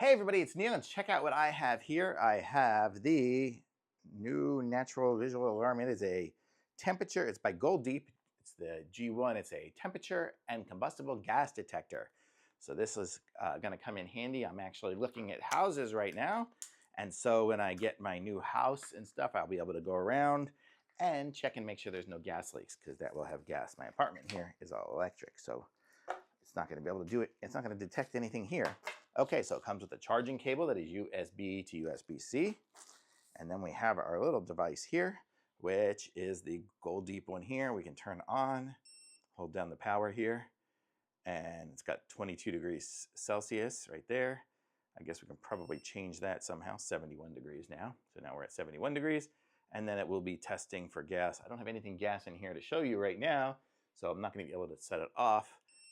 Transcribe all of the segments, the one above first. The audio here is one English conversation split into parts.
Hey everybody, it's Neil, and check out what I have here. I have the new natural visual alarm. It is a temperature, it's by Goldeep. It's the G1. It's a temperature and combustible gas detector. So this is going to come in handy. I'm actually looking at houses right now. And so when I get my new house and stuff, I'll be able to go around and check and make sure there's no gas leaks, because that will have gas. My apartment here is all electric, so it's not going to be able to do it. It's not going to detect anything here. Okay, so it comes with a charging cable that is USB to USB-C. And then we have our little device here, which is the Goldeep one here. We can turn on, hold down the power here, and it's got 22 degrees Celsius right there. I guess we can probably change that somehow, 71 degrees now. So now we're at 71 degrees, and then it will be testing for gas. I don't have anything gas in here to show you right now, so I'm not going to be able to set it off,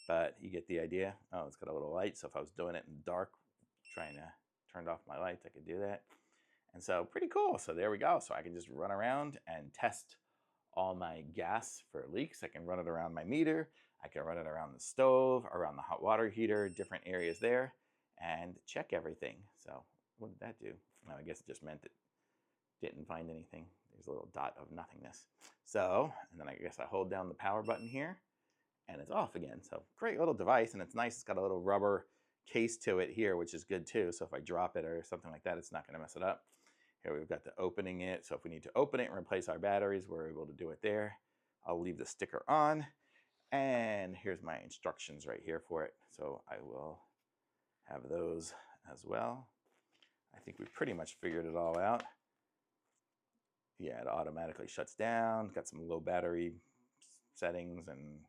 but you get the idea. Oh, it's got a little light, so if I was doing it in the dark, trying to turn off my lights, I could do that. And so pretty cool. So there we go. So I can just run around and test all my gas for leaks. I can run it around my meter. I can run it around the stove, around the hot water heater, different areas there, and check everything. So what did that do? I guess it just meant it didn't find anything. There's a little dot of nothingness. So, and then I guess I hold down the power button here and it's off again. So great little device, and it's nice. It's got a little rubber case to it here, which is good too. So if I drop it or something like that, it's not gonna mess it up. Here we've got the opening it. So if we need to open it and replace our batteries, we're able to do it there. I'll leave the sticker on. And here's my instructions right here for it. So I will have those as well. I think we pretty much figured it all out. Yeah, it automatically shuts down. Got some low battery settings, and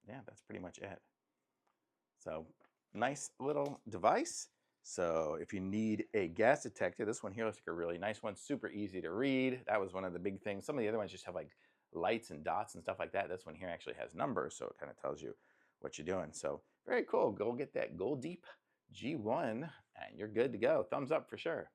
yeah, that's pretty much it. So nice little device. So if you need a gas detector, this one here looks like a really nice one, super easy to read. That was one of the big things. Some of the other ones just have like lights and dots and stuff like that. This one here actually has numbers, so it kind of tells you what you're doing. So very cool. Go get that Goldeep G1 and you're good to go. Thumbs up for sure.